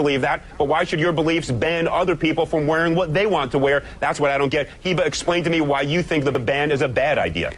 believe that, but why should your beliefs ban other people from wearing what they want to wear? That's what I don't get. Hiba, explain to me why you think the ban is a bad idea.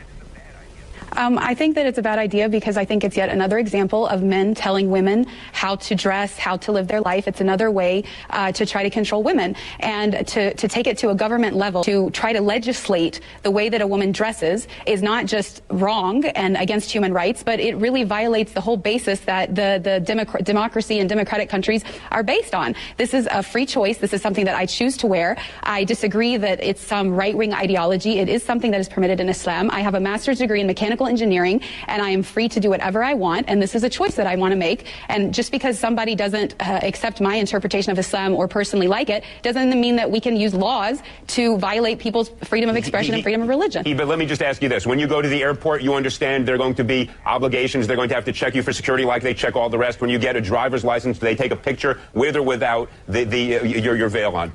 I think that it's a bad idea because I think it's yet another example of men telling women how to dress, how to live their life. It's another way to try to control women and to take it to a government level, to try to legislate the way that a woman dresses is not just wrong and against human rights, but it really violates the whole basis that the democracy and democratic countries are based on. This is a free choice. This is something that I choose to wear. I disagree that it's some right-wing ideology. It is something that is permitted in Islam. I have a master's degree in mechanical engineering, and I am free to do whatever I want, and this is a choice that I want to make. And just because somebody doesn't accept my interpretation of Islam or personally like it, doesn't mean that we can use laws to violate people's freedom of expression and freedom of religion. But let me just ask you this. When you go to the airport, you understand there are going to be obligations. They're going to have to check you for security like they check all the rest. When you get a driver's license, they take a picture with or without your veil on.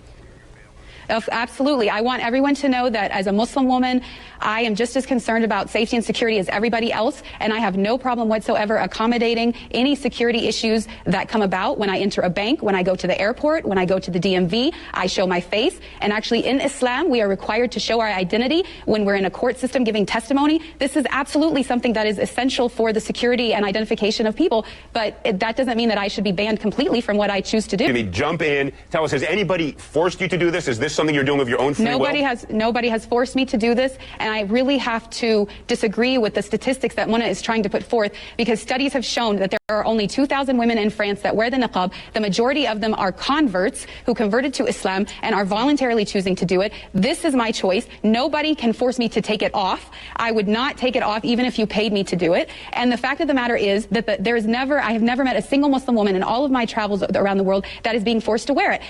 Absolutely. I want everyone to know that as a Muslim woman, I am just as concerned about safety and security as everybody else, and I have no problem whatsoever accommodating any security issues that come about when I enter a bank, when I go to the airport, when I go to the DMV. I show my face, and actually in Islam, we are required to show our identity when we're in a court system giving testimony. This is absolutely something that is essential for the security and identification of people, but that doesn't mean that I should be banned completely from what I choose to do. Jump in. Tell us, has anybody forced you to do this? Is this something you're doing of your own free will? Nobody has forced me to do this, and I really have to disagree with the statistics that Mona is trying to put forth, because studies have shown that there are only 2,000 women in France that wear the niqab. The majority of them are converts who converted to Islam and are voluntarily choosing to do it. This is my choice. Nobody can force me to take it off. I would not take it off even if you paid me to do it. And the fact of the matter is that I have never met a single Muslim woman in all of my travels around the world that is being forced to wear it.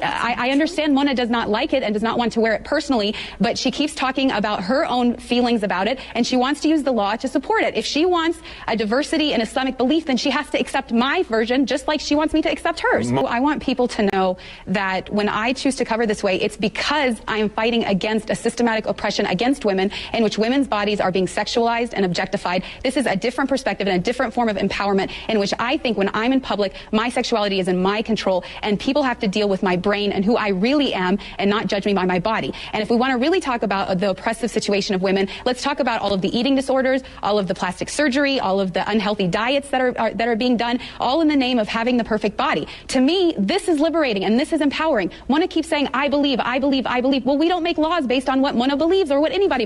I understand Mona does not like it and does not want to wear it personally, but she keeps talking about her own feelings about it, and she wants to use the law to support it. If she wants a diversity in Islamic belief, then she has to accept my version just like she wants me to accept hers. I want people to know that when I choose to cover this way, it's because I am fighting against a systematic oppression against women in which women's bodies are being sexualized and objectified. This is a different perspective and a different form of empowerment in which I think when I'm in public, my sexuality is in my control, and people have to deal with my brain and who I really am and not judge me by my body. And if we want to really talk about the oppressive situation of women, let's talk about all of the eating disorders, all of the plastic surgery, all of the unhealthy diets that are being done, all in the name of having the perfect body. To me, this is liberating and this is empowering. Mona keeps saying, I believe, I believe, I believe. Well, we don't make laws based on what Mona believes or what anybody believes.